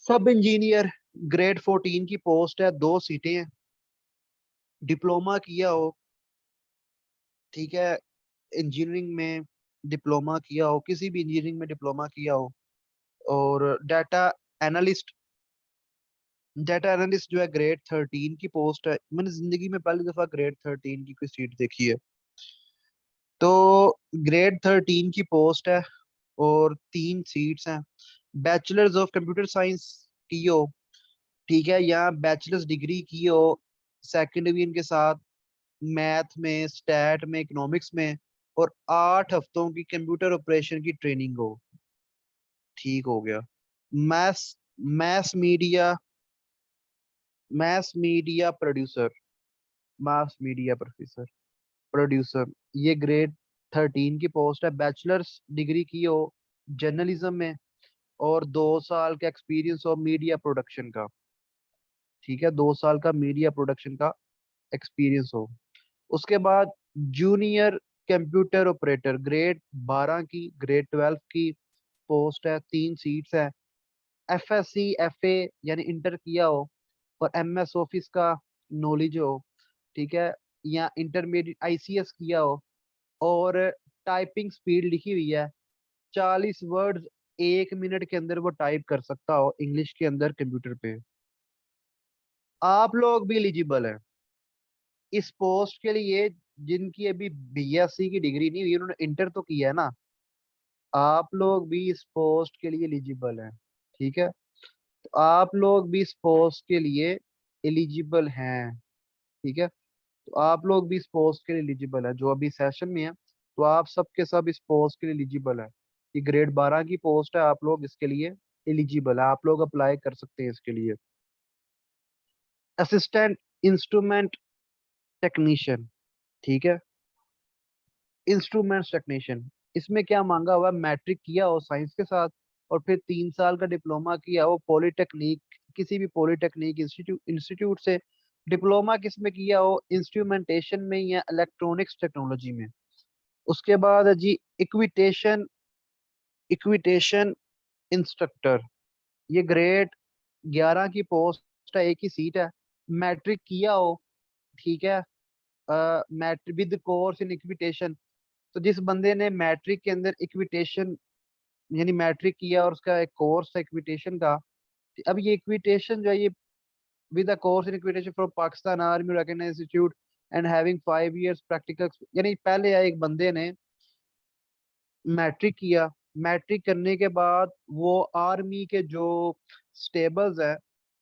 सब इंजीनियर ग्रेड 14 की पोस्ट है, 2 सीटें हैं, डिप्लोमा किया हो। ठीक है। इंजीनियरिंग में डिप्लोमा किया हो, किसी भी इंजीनियरिंग में डिप्लोमा किया हो। और एनालिस्ट डाटा एनालिस्ट जो है ग्रेड 13 की पोस्ट है। मैंने जिंदगी में पहली दफा ग्रेड 13 की कोई सीट देखी है। तो ग्रेड 13 की पोस्ट है और 3 सीट्स हैं। बैचलर्स ऑफ कंप्यूटर साइंस की हो, ठीक है, या बैचलर्स डिग्री की हो सेकेंड डिवीजन के साथ, मैथ में, स्टैट में, इकोनॉमिक्स में, और 8 हफ्तों की कंप्यूटर ऑपरेशन की ट्रेनिंग हो। ठीक हो गया। Math math media math media producer mass media professor producer, ये ग्रेड 13 की पोस्ट है, बैचलर्स डिग्री की हो जर्नलिज्म में, और 2 साल का एक्सपीरियंस हो मीडिया प्रोडक्शन का। ठीक है। 2 साल का मीडिया प्रोडक्शन का एक्सपीरियंस हो। उसके बाद जूनियर कंप्यूटर ऑपरेटर ग्रेड 12 की, ग्रेड 12 की पोस्ट है, 3 सीट्स है। F S C F A यानी इंटर किया हो, और एम एस ऑफिस का नॉलेज हो। ठीक है। या इंटरमीडिएट आईसीएस किया हो, और टाइपिंग स्पीड लिखी हुई है 40 वर्ड्स 1 मिनट के अंदर वो टाइप कर सकता हो इंग्लिश के अंदर कंप्यूटर पे। आप लोग भी एलिजिबल हैं इस पोस्ट के लिए, जिनकी अभी बीएससी की डिग्री नहीं हुई, उन्होंने इंटर तो किया है ना। आप लोग भी इस पोस्ट के लिए एलिजिबल हैं। ठीक है। तो आप लोग भी इस पोस्ट के लिए एलिजिबल हैं। ठीक है, तो आप लोग भी इस पोस्ट के लिए एलिजिबल है जो अभी सेशन में है, तो आप सब के सब इस पोस्ट के लिए एलिजिबल है। ये ग्रेड 12 की पोस्ट है, आप लोग इसके लिए एलिजिबल है, आप लोग अप्लाई कर सकते हैं इसके लिए। असिस्टेंट इंस्ट्रूमेंट टेक्नीशियन, ठीक है, इंस्ट्रूमेंट्स टेक्नीशियन, इसमें क्या मांगा हुआ है, मैट्रिक किया हो साइंस के साथ और फिर 3 साल का डिप्लोमा किया हो पॉलिटेक्निक, किसी भी पॉलिटेक्निक इंस्टीट्यूट इंस्टीट्यूट से। डिप्लोमा किस में किया हो, इंस्ट्रूमेंटेशन में या इलेक्ट्रॉनिक्स टेक्नोलॉजी में। उसके बाद है जी इक्विटेशन, इक्विटेशन इंस्ट्रक्टर, ये ग्रेड 11 की पोस्ट है, एक ही सीट है। मैट्रिक किया हो, ठीक है, मैट्रिक विद कोर्स इन इक्विटेशन। तो जिस बंदे ने मैट्रिक के अंदर इक्विटेशन यानी मैट्रिक किया और उसका एक कोर्स है इक्विटेशन का, अब ये इक्विटेशन जो है ये with a course in equitation from Pakistan army recognised institute and having 5 years practical, यानी पहले आए एक बंदे ने मैट्रिक किया, मैट्रिक करने के बाद वो आर्मी के जो स्टेबल्स हैं,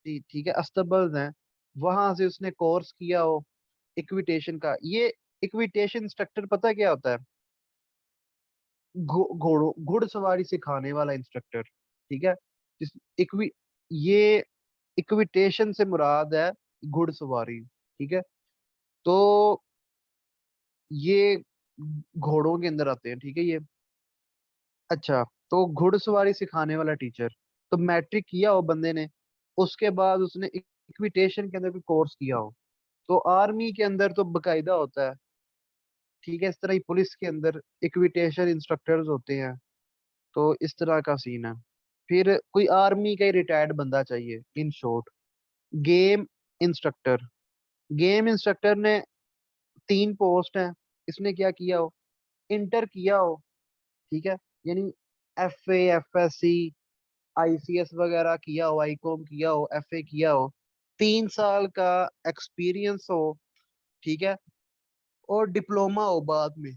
ठीक है, अस्तबल्स हैं, वहां से उसने कोर्स किया हो इक्विटेशन का। ये इक्विटेशन इंस्ट्रक्टर पता है क्या होता है, घोड़ों घुड़सवारी सिखाने वाला इंस्ट्रक्टर, ठीक है। जिस इक्वी ये इक्विटेशन से मुराद है घुड़सवारी, ठीक है। तो ये घोड़ों के अंदर आते हैं, ठीक है ये। अच्छा, तो घुड़सवारी सिखाने वाला टीचर, तो मैट्रिक किया हो बंदे ने, उसके बाद उसने इक्विटेशन के अंदर कोई कोर्स किया हो, तो आर्मी के अंदर तो बकायदा होता है, ठीक है। इस तरह ही पुलिस के अंदर इक्विटेशन इंस्ट्रक्टर्स होते हैं, तो इस तरह का सीन है। फिर कोई आर्मी का ही रिटायर्ड बंदा चाहिए in short. Game instructor, game instructor ने 3 पोस्ट हैं, इसने क्या किया हो, इंटर किया हो, ठीक है, यानी FA FSC ICS वगैरह किया हो, ICOM किया हो, FA किया हो, 3 साल का एक्सपीरियंस हो, ठीक है, और डिप्लोमा हो बाद में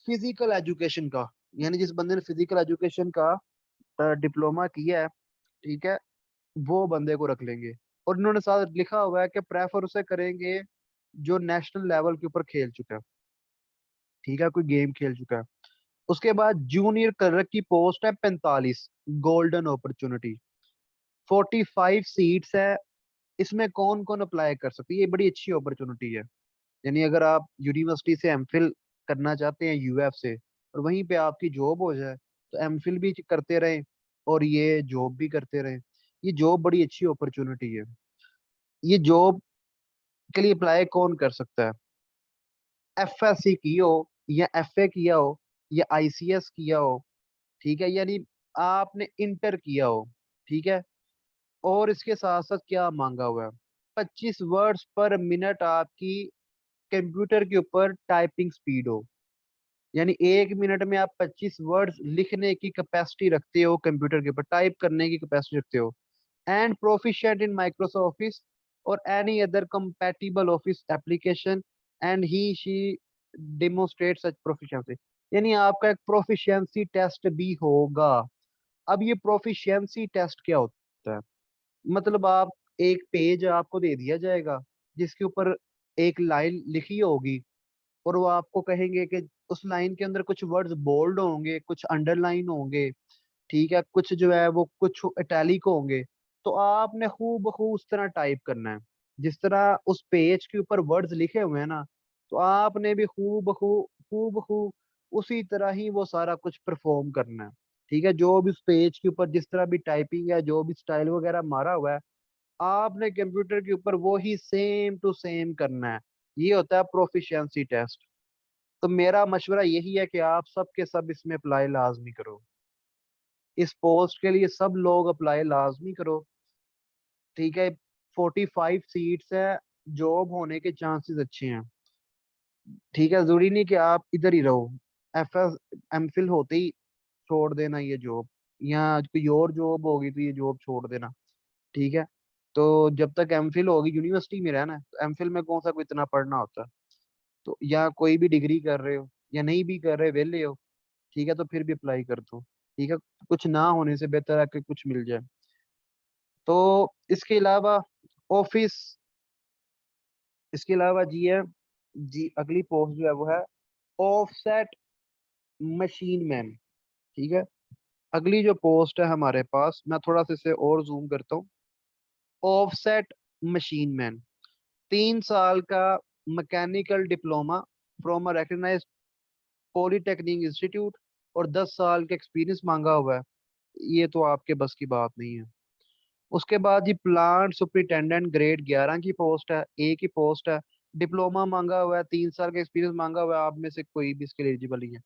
फिजिकल एजुकेशन का, यानी जिस बंदे ने फिजिकल एजुकेशन का डिप्लोमा किया है, ठीक है, वो बंदे को रख लेंगे। और इन्होंने साथ लिखा हुआ है कि प्रेफर उसे करेंगे जो नेशनल लेवल के ऊपर खेल चुका है, ठीक है, कोई गेम खेल चुका है। उसके बाद जूनियर क्लर्क की पोस्ट है 45, गोल्डन अपॉर्चुनिटी, 45 सीट्स है। इसमें कौन कौन अप्लाई कर सकते हैं, ये बड़ी अच्छी अपॉर्चुनिटी है। यानी अगर आप यूनिवर्सिटी से एमफिल करना चाहते हैं UF से और वहीं पे आपकी जॉब हो जाए, तो एमफिल भी करते रहें और ये जॉब भी करते रहें। ये जॉब बड़ी अच्छी अपॉर्चुनिटी है। ये जॉब के लिए अप्लाई कौन कर सकता है, FSC की हो या FA किया हो या ICS किया हो, ठीक है, यानी आपने इंटर किया हो, ठीक है। और इसके साथ साथ क्या मांगा हुआ है, 25 वर्ड्स पर मिनट आपकी कंप्यूटर के ऊपर टाइपिंग स्पीड हो, यानी 1 मिनट में आप 25 वर्ड्स लिखने की कैपेसिटी रखते हो, कंप्यूटर के ऊपर टाइप करने की कैपेसिटी रखते हो। And proficient in Microsoft office और any other compatible office application and he she demonstrate such proficiency, यानी आपका एक प्रोफिशिएंसी टेस्ट भी होगा। अब ये प्रोफिशिएंसी टेस्ट क्या होता है, मतलब आप एक पेज आपको दे दिया जाएगा जिसके ऊपर एक लाइन लिखी होगी और वो आपको कहेंगे कि उस लाइन के अंदर कुछ वर्ड्स बोल्ड होंगे, कुछ अंडरलाइन होंगे, ठीक है, कुछ जो है वो कुछ इटैलिक होंगे। तो आपने खूब बखूब उस तरह टाइप करना है जिस तरह उस पेज के ऊपर वर्ड्स लिखे हुए हैं ना, तो आपने भी खूब बखूब उसी तरह ही वो सारा कुछ परफॉर्म करना है, ठीक है। जो भी उस पेज के ऊपर जिस तरह भी टाइपिंग है, जो भी स्टाइल वगैरह मारा हुआ है, आपने कंप्यूटर के ऊपर वो ही सेम टू सेम करना है। ये होता है प्रोफिशिएंसी टेस्ट। तो मेरा मशवरा यही है कि आप सब के सब इसमें अप्लाई लाजमी करो, इस पोस्ट के लिए सब लोग अप्लाई लाजमी करो, ठीक है। 45 सीट्स है, जॉब होने के चांसेस अच्छे हैं, ठीक है। जरूरी नहीं कि आप इधर ही रहो, FS MPhil होते ही छोड़ देना ये जॉब, या कोई और जॉब होगी तो ये जॉब छोड़ देना, ठीक है। तो जब तक MPhil होगी यूनिवर्सिटी में रहना है, तो MPhil में कौन सा कोई इतना पढ़ना होता है। तो या कोई भी डिग्री कर रहे हो या नहीं भी कर रहे, वेले हो, ठीक है, तो फिर भी अप्लाई कर दो, ठीक है। कुछ ना होने से बेहतर है कि कुछ मिल जाए। तो इसके अलावा ऑफिस, इसके अलावा जी है, जी अगली पोस्ट जो है वो है ऑफसेट मशीन मैन। ठीक है, अगली जो पोस्ट है हमारे पास, मैं थोड़ा सा इसे और जूम करता हूँ। ऑफसेट मशीन मैन, 3 साल का mechanical diploma from a recognised polytechnic institute और 10 साल का एक्सपीरियंस मांगा हुआ है। ये तो आपके बस की बात नहीं है। उसके बाद जी प्लांट सुपरिटेंडेंट ग्रेड 11 की पोस्ट है, ए की पोस्ट है। डिप्लोमा मांगा हुआ है, 3 साल का एक्सपीरियंस मांगा हुआ है, आप में से कोई भी इसके लिए एलिजिबल नहीं है।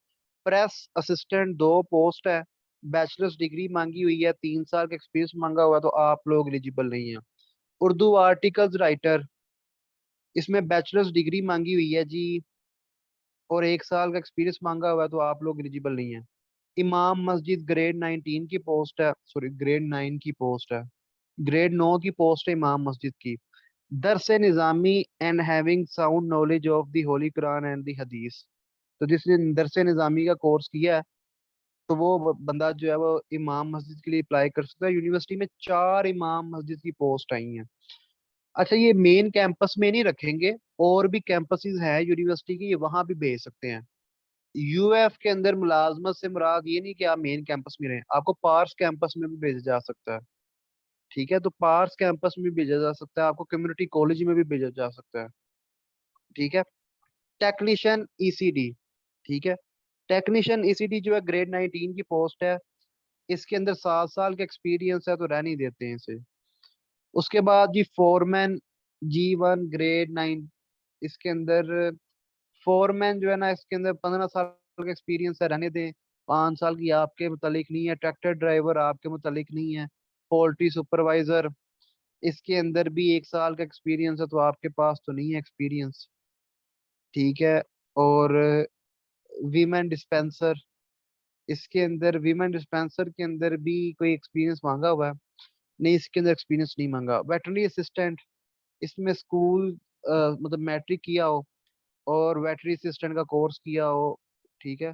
प्रेस असिस्टेंट 2 पोस्ट है, बैचलर्स डिग्री मांगी हुई है, 3 साल का एक्सपीरियंस मांगा हुआ है, तो आप लोग एलिजिबल नहीं है। उर्दू आर्टिकल्स राइटर, इसमें बैचलर्स डिग्री मांगी हुई है जी, और 1 साल का एक्सपीरियंस मांगा हुआ है, तो आप लोग एलिजिबल नहीं है। इमाम मस्जिद ग्रेड 19 की पोस्ट है, सॉरी ग्रेड 9 की पोस्ट है, ग्रेड 9 की पोस्ट है इमाम मस्जिद की। Dars Nizami and having sound knowledge of the holy Quran and the hadith, तो जिसने दरस निज़ामी का कोर्स किया है, तो वो बंदा जो है वो इमाम मस्जिद के लिए अप्लाई कर सकता है। यूनिवर्सिटी में 4 इमाम मस्जिद की पोस्ट आई हैं। अच्छा, ये मेन कैंपस में नहीं रखेंगे, और भी कैंपसेस हैं यूनिवर्सिटी की, ये वहां भी भेज सकते हैं। यूएफ के अंदर मुलाजमत से मुराद ये नहीं कि आप मेन कैंपस में रहें, आपको पार्स कैंपस में भी भेजा जा सकता है। ठीक है, तो पार्स कैंपस में भी भेजा जा सकता है, आपको कम्युनिटी कॉलेज में भी भेजा जा सकता है। ठीक है, टेक्नीशियन ईसीडी। ठीक है, टेक्नीशियन ईसीडी जो है ग्रेड 19 की पोस्ट है, इसके अंदर 7 साल का एक्सपीरियंस है, तो रह नहीं देते हैं इसे। उसके बाद जी फोरमैन G1 ग्रेड 9, इसके अंदर फोरमैन जो है ना, इसके अंदर 15 साल का एक्सपीरियंस है, रहने दें। 5 साल की आपके मुतालिक नहीं है। ट्रैक्टर ड्राइवर आपके मुतालिक नहीं है। पोल्ट्री सुपरवाइजर, इसके अंदर भी 1 साल का एक्सपीरियंस है, तो आपके पास तो नहीं है एक्सपीरियंस। ठीक है, और वीमेन डिस्पेंसर, इसके अंदर वीमेन डिस्पेंसर के अंदर भी कोई एक्सपीरियंस मांगा हुआ है? नहीं, इसके अंदर एक्सपीरियंस नहीं मांगा। वेटरनरी असिस्टेंट, इसमें स्कूल मतलब मैट्रिक किया हो और वेटरनरी असिस्टेंट का कोर्स किया हो। ठीक है,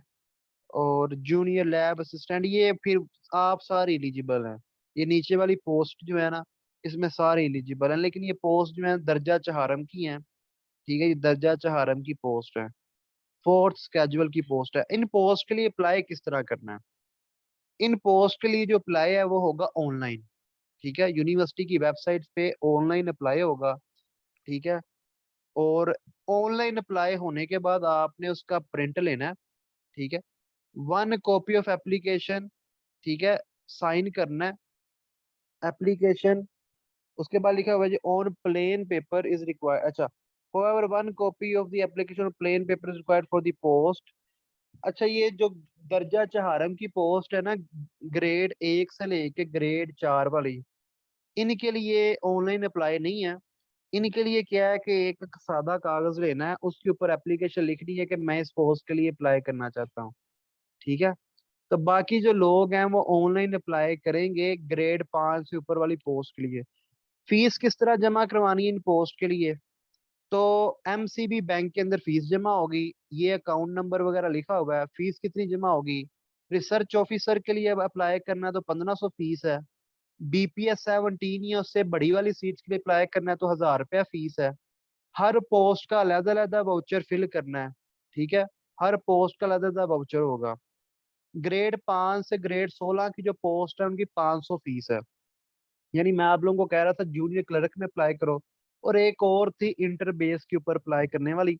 और जूनियर लैब असिस्टेंट, ये फिर आप सारे एलिजिबल हैं। ये नीचे वाली पोस्ट जो है ना, इसमें सारे एलिजिबल हैं, लेकिन ये पोस्ट जो है दर्जा चहारम की हैं। ठीक है, ये दर्जा चहारम की पोस्ट है, फोर्थ स्केजुअल की पोस्ट है। इन पोस्ट के लिए अप्लाई किस तरह करना है? इन पोस्ट के लिए जो अप्लाई है वो होगा ऑनलाइन। ठीक है, यूनिवर्सिटी की वेबसाइट पे ऑनलाइन अप्लाई होगा। ठीक है, और ऑनलाइन अप्लाई होने के बाद आपने उसका प्रिंट लेना है। ठीक है, 1 कॉपी ऑफ एप्लीकेशन, ठीक है, साइन करना है एप्लीकेशन। उसके बाद लिखा हुआ है जी on plain paper is required. अच्छा, however 1 copy of the application plain paper is required for the post. अच्छा, ये जो दर्जा चहारम की पोस्ट है ना, ग्रेड 1 से लेके ग्रेड 4 वाली, इनके लिए ऑनलाइन अप्लाई नहीं है। इनके लिए क्या है कि एक सादा कागज लेना है, उसके ऊपर एप्लीकेशन लिखनी है कि मैं इस पोस्ट के लिए अप्लाई करना चाहता हूँ। ठीक है, तो बाकी जो लोग हैं वो ऑनलाइन अप्लाई करेंगे ग्रेड 5 से ऊपर वाली पोस्ट के लिए। फीस किस तरह जमा करवानी है इन पोस्ट के लिए? तो एमसीबी बैंक के अंदर फीस जमा होगी, ये अकाउंट नंबर वगैरह लिखा हुआ है। फीस कितनी जमा होगी? रिसर्च ऑफिसर के लिए अब अप्लाई करना है तो 1500 फीस है। बीपीएस 17 या उससे बड़ी वाली सीट्स के लिए अप्लाई करना है तो 1000 रुपया फीस है। हर पोस्ट का अलग अलग वाउचर फिल करना है। ठीक है, हर पोस्ट का अलग अलग वाउचर होगा। ग्रेड 5 से ग्रेड 16 की जो पोस्ट है उनकी 500 फीस है। यानी मैं आप लोगों को कह रहा था जूनियर क्लर्क में अप्लाई करो, और एक और थी इंटर बेस के ऊपर अप्लाई करने वाली,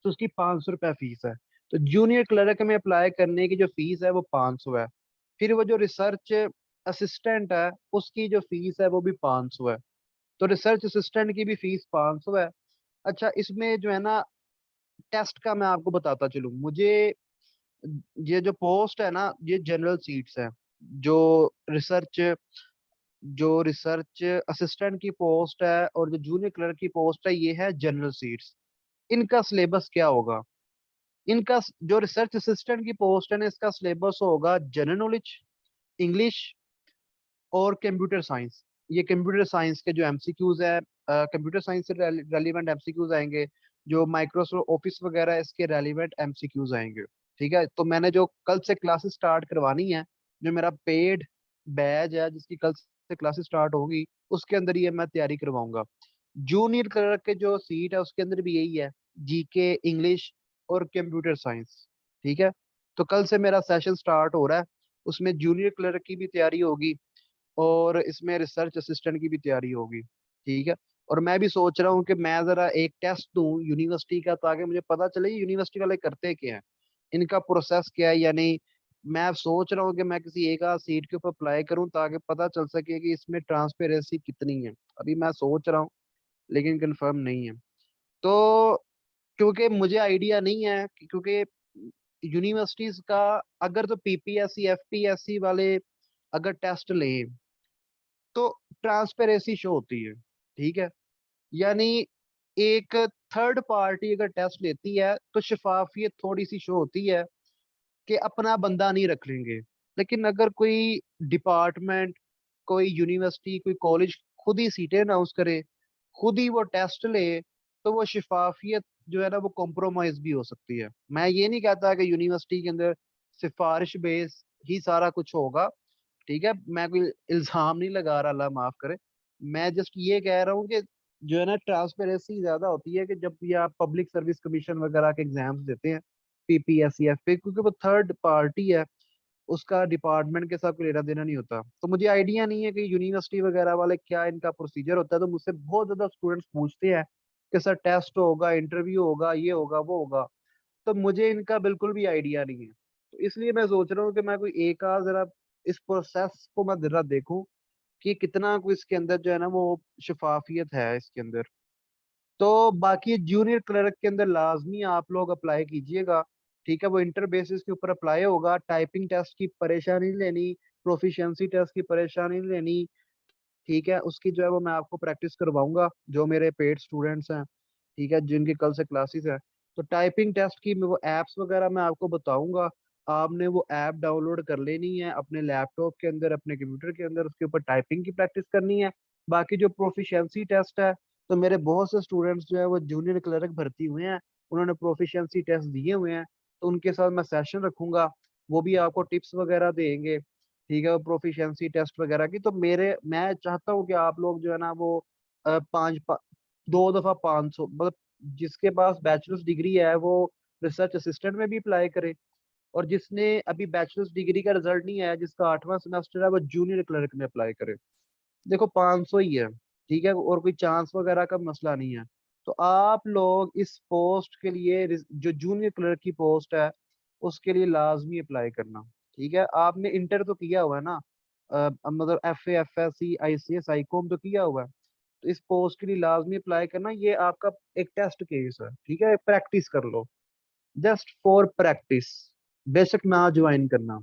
तो उसकी 500 रुपया फीस है। तो जूनियर क्लर्क में अप्लाई करने की जो फीस है वो 500 है। फिर वो जो रिसर्च असिस्टेंट है उसकी जो फीस है वो भी 500 है। तो रिसर्च असिस्टेंट की भी फीस 500 है। अच्छा, इसमें जो है ना, टेस्ट का मैं आपको बताता चलूँ। मुझे ये जो पोस्ट है ना, ये जनरल सीट्स है। जो रिसर्च जो रिसर्च असिस्टेंट की पोस्ट है और जो जूनियर क्लर्क की पोस्ट है, ये है जनरल सीट्स। इनका सिलेबस क्या होगा? इनका जो रिसर्च असिस्टेंट की पोस्ट है ना, इसका सिलेबस होगा जनरल नॉलेज, इंग्लिश और कंप्यूटर साइंस। ये कंप्यूटर साइंस के जो एमसीक्यूज है, कंप्यूटर साइंस से रेलिवेंट एमसीक्यूज आएंगे। जो माइक्रोसॉफ्ट ऑफिस वगैरह है, इसके रेलिवेंट एमसीक्यूज आएंगे। ठीक है, तो मैंने जो कल से क्लासेस स्टार्ट करवानी है, जो मेरा पेड बैच है जिसकी कल से क्लासेस स्टार्ट होगी उसके अंदर ये मैं तैयारी करवाऊंगा। जूनियर क्लर्क के जो सीट है उसके अंदर भी यही है, जीके, इंग्लिश और कंप्यूटर साइंस। ठीक है, तो कल से मेरा सेशन स्टार्ट हो रहा है, उसमें जूनियर क्लर्क की भी तैयारी होगी और इसमें रिसर्च असिस्टेंट की भी तैयारी होगी। ठीक है, और मैं भी सोच रहा हूँ कि मैं जरा एक टेस्ट दूं यूनिवर्सिटी का, ताकि मुझे पता चले यूनिवर्सिटी वाले करते क्या है, इनका प्रोसेस क्या है या नहीं। मैं सोच रहा हूँ कि मैं किसी एक आध सीट के ऊपर अप्लाई करूं ताकि पता चल सके कि इसमें ट्रांसपेरेंसी कितनी है। अभी मैं सोच रहा हूँ लेकिन कंफर्म नहीं है। तो क्योंकि मुझे आइडिया नहीं है क्योंकि यूनिवर्सिटीज का अगर तो पीपीएससी एफपीएससी वाले अगर टेस्ट लें तो ट्रांसपेरेंसी शो होती है। ठीक है, यानी एक थर्ड पार्टी अगर टेस्ट लेती है तो शफाफियत थोड़ी सी शो होती है कि अपना बंदा नहीं रख लेंगे। लेकिन अगर कोई डिपार्टमेंट, कोई यूनिवर्सिटी, कोई कॉलेज खुद ही सीटें अनाउंस करे, खुद ही वो टेस्ट ले, तो वो शफाफियत जो है ना वो कॉम्प्रोमाइज भी हो सकती है। मैं ये नहीं कहता कि यूनिवर्सिटी के अंदर सिफारिश बेस ही सारा कुछ होगा। ठीक है, मैं कोई इल्जाम नहीं लगा रहा, अल्लाह माफ करे। मैं जस्ट ये कह रहा हूँ कि जो है ना ट्रांसपेरेंसी ज्यादा होती है कि जब भी आप पब्लिक सर्विस कमीशन वगैरह के एग्जाम्स देते हैं, पीपीएससी पे, क्योंकि वो थर्ड पार्टी है, उसका डिपार्टमेंट के साथ कोई लेना देना नहीं होता। तो मुझे आइडिया नहीं है कि यूनिवर्सिटी वगैरह वाले क्या इनका प्रोसीजर होता है। तो मुझसे बहुत ज्यादा स्टूडेंट्स पूछते हैं कि सर टेस्ट होगा, इंटरव्यू होगा, ये होगा, वो होगा। तो मुझे इनका बिल्कुल भी आइडिया नहीं है। तो इसलिए मैं सोच रहा हूँ कि मैं कोई एक आध जरा इस प्रोसेस को मैं जरा देखूं कि कितना कोई इसके अंदर जो है ना वो शफाफियत है इसके अंदर। तो बाकी जूनियर क्लर्क के अंदर लाजमी आप लोग अप्लाई कीजिएगा। ठीक है, वो इंटर बेसिस के ऊपर अप्लाई होगा, टाइपिंग टेस्ट की परेशानी नहीं लेनी, प्रोफिशिएंसी टेस्ट की परेशानी नहीं लेनी। ठीक है, उसकी जो है वो मैं आपको प्रैक्टिस करवाऊंगा, जो मेरे पेड स्टूडेंट्स हैं, ठीक है, जिनकी कल से क्लासेस है। तो टाइपिंग टेस्ट की मैं वो एप्स वगैरह मैं आपको बताऊंगा। आपने वो ऐप डाउनलोड कर लेनी है अपने लैपटॉप के अंदर, अपने कंप्यूटर के अंदर, उसके ऊपर टाइपिंग की प्रैक्टिस करनी है। बाकी जो प्रोफिशिएंसी टेस्ट है, तो मेरे बहुत से स्टूडेंट्स जो है वो जूनियर क्लर्क भर्ती हुए हैं, उन्होंने प्रोफिशिएंसी टेस्ट दिए हुए हैं, तो उनके साथ मैं सेशन रखूंगा, वो भी आपको टिप्स वगैरह देंगे। ठीक है, प्रोफिशिएंसी टेस्ट वगैरह की। तो मैं चाहता हूँ कि आप लोग जो है ना वो दो दफा 500, मतलब जिसके पास बैचलर्स डिग्री है वो रिसर्च असिस्टेंट में भी अप्लाई करे, और जिसने अभी बैचलर्स डिग्री का रिजल्ट नहीं आया, जिसका 8वां सेमेस्टर है, वो जूनियर क्लर्क में अप्लाई करे। देखो 500 ही है। ठीक है, और कोई चांस वगैरह का मसला नहीं है। तो आप लोग इस पोस्ट के लिए, जो जूनियर क्लर्क की पोस्ट है, उसके लिए लाजमी अप्लाई करना। ठीक है, आपने इंटर तो किया हुआ है ना, मतलब F S C I C S I com तो किया हुआ है। तो इस पोस्ट के लिए लाजमी अप्लाई करना, ये आपका एक टेस्ट केस है। ठीक है, प्रैक्टिस कर लो, जस्ट फॉर प्रैक्टिस, बेशक ना ज्वाइन करना।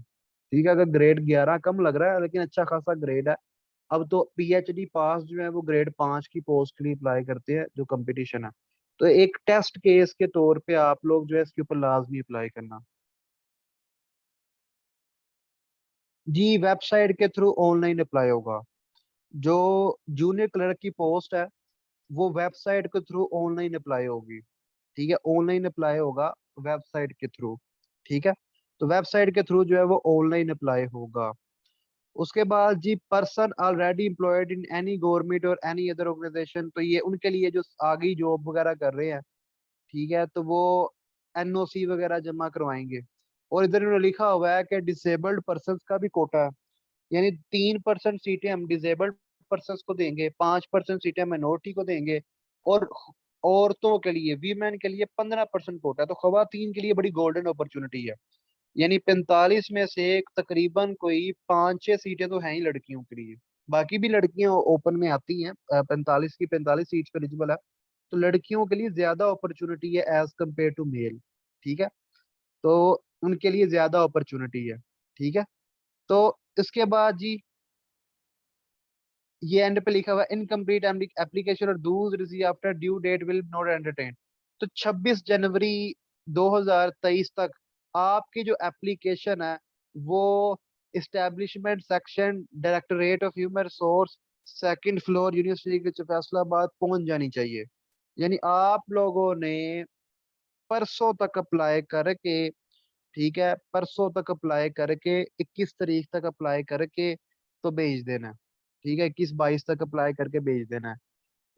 ठीक है, अगर ग्रेड 11 कम लग रहा है लेकिन अच्छा खासा ग्रेड है। अब तो पीएचडी पास जो है वो ग्रेड 5 की पोस्ट के लिए अप्लाई करते हैं जो कंपटीशन है। तो एक टेस्ट केस के तौर पे आप लोग जो है इसके ऊपर लाजमी अप्लाई करना। जी, वेबसाइट के थ्रू ऑनलाइन अप्लाई होगा। जो जूनियर क्लर्क की पोस्ट है वो वेबसाइट के थ्रू ऑनलाइन अप्लाई होगी। ठीक है, ऑनलाइन अप्लाई होगा वेबसाइट के थ्रू। ठीक है, तो वेबसाइट के थ्रू जो है वो ऑनलाइन अप्लाई होगा। उसके बाद जी, person already employed in any government or any other organisation, तो ये उनके लिए जो आगे जॉब वगैरह कर रहे हैं। ठीक है, तो वो एनओसी वगैरह जमा करवाएंगे। और इधर इन्होंने लिखा हुआ है कि डिसेबल्ड पर्सन का भी कोटा है, यानी 3% सीटें हम डिसेबल्ड पर्सन को देंगे, 5% सीटें माइनॉरिटी को देंगे, और औरतों के लिए, वीमेन के लिए 15% कोटा है। तो खवातीन के लिए बड़ी गोल्डन अपॉर्चुनिटी है। यानी 45 में से तकरीबन कोई 5-6 सीटें तो हैं ही लड़कियों के लिए। बाकी भी लड़कियां ओपन में आती हैं, 45 की 45 सीट पर एलिजिबल है। तो लड़कियों के लिए ज्यादा अपॉर्चुनिटी है एज कम्पेयर टू मेल। ठीक है, तो उनके लिए ज्यादा अपॉर्चुनिटी है। ठीक है, तो इसके बाद जी, ये एंड पे लिखा हुआ है इनकम्प्लीट एप्लीकेशन और those receive after due date will not entertain. तो 26 जनवरी 2023 तक आपकी जो एप्लीकेशन है वो establishment section, directorate of human resource, second floor, university के फैसलाबाद पहुंच जानी चाहिए। यानी आप लोगों ने परसों तक अप्लाई करके, ठीक है, परसों तक अप्लाई करके, 21 तारीख तक अप्लाई करके तो भेज देना। ठीक है, 21-22 तक अप्लाई करके भेज देना है।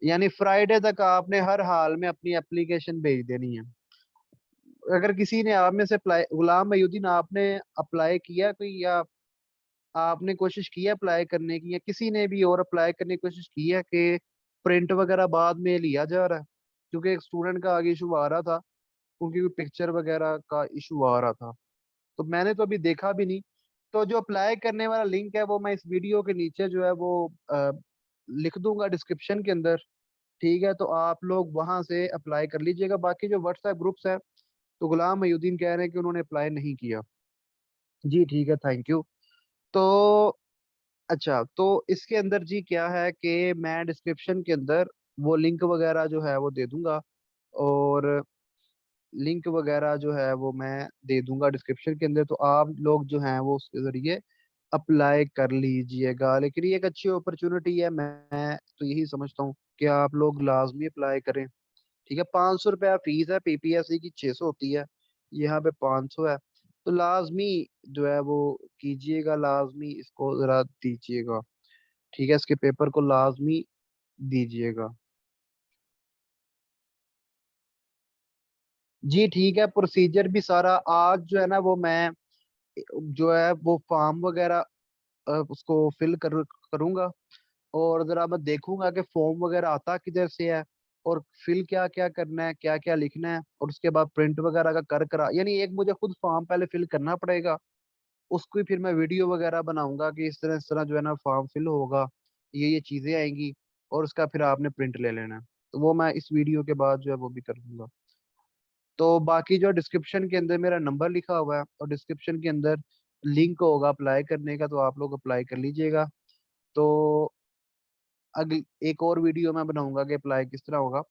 यानी फ्राइडे तक आपने हर हाल में अपनी एप्लीकेशन भेज देनी है। अगर किसी ने आप में से अप्लाई, गुलाम मयूद्दीन आपने अप्लाई किया कोई, या आपने कोशिश की है अप्लाई करने की, या किसी ने भी और अप्लाई करने की कोशिश की है कि प्रिंट वगैरह बाद में लिया जा रहा है? क्योंकि एक स्टूडेंट का आगे इशू आ रहा था, उनकी पिक्चर वगैरह का इशू आ रहा था, तो मैंने तो अभी देखा भी नहीं। तो जो अप्लाई करने वाला लिंक है वो मैं इस वीडियो के नीचे जो है वो लिख दूंगा डिस्क्रिप्शन के अंदर। ठीक है, तो आप लोग वहां से अप्लाई कर लीजिएगा। बाकी जो व्हाट्सएप ग्रुप्स है, तो गुलाम मयूद्दीन कह रहे हैं कि उन्होंने अप्लाई नहीं किया। जी ठीक है, थैंक यू। तो अच्छा, तो इसके अंदर जी क्या है कि मैं डिस्क्रिप्शन के अंदर वो लिंक वगैरह जो है वो दे दूंगा, और लिंक वगैरह जो है वो मैं दे दूंगा डिस्क्रिप्शन के अंदर, तो आप लोग जो हैं वो उसके जरिए अप्लाई कर लीजिएगा। लेकिन ये एक अच्छी अपॉर्चुनिटी है, मैं तो यही समझता हूँ कि आप लोग लाजमी अप्लाई करें। ठीक है, 500 रुपया फीस है, पीपीएससी की 600 होती है, यहाँ पे 500 है। तो लाजमी जो है वो कीजिएगा, लाजमी इसको जरा दीजिएगा। ठीक है, इसके पेपर को लाजमी दीजिएगा। जी ठीक है, प्रोसीजर भी सारा आज जो है ना वो मैं जो है वो फॉर्म वगैरह उसको फिल करूंगा, और जरा मैं देखूंगा कि फॉर्म वगैरह आता किधर से है, और फिल क्या क्या करना है, क्या क्या लिखना है, और उसके बाद प्रिंट वगैरह का कर करा, यानी एक मुझे खुद फॉर्म पहले फिल करना पड़ेगा। उसको ही फिर मैं वीडियो वगैरह बनाऊंगा कि इस तरह जो है ना फॉर्म फिल होगा, ये चीजें आएंगी, और उसका फिर आपने प्रिंट ले लेना है। तो वो मैं इस वीडियो के बाद जो है वो भी कर दूंगा। तो बाकी जो डिस्क्रिप्शन के अंदर मेरा नंबर लिखा हुआ है, और डिस्क्रिप्शन के अंदर लिंक होगा अप्लाई करने का, तो आप लोग अप्लाई कर लीजिएगा। तो अगली एक और वीडियो मैं बनाऊंगा कि अप्लाई किस तरह होगा।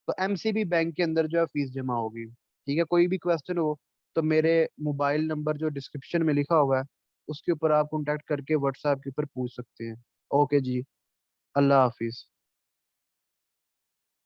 तो एमसीबी बैंक के अंदर जो है फीस जमा होगी। ठीक है, कोई भी क्वेश्चन हो तो मेरे मोबाइल नंबर जो डिस्क्रिप्शन में लिखा हुआ है उसके ऊपर आप कॉन्टैक्ट करके व्हाट्सएप के ऊपर पूछ सकते हैं। ओके जी, अल्लाह हाफिज।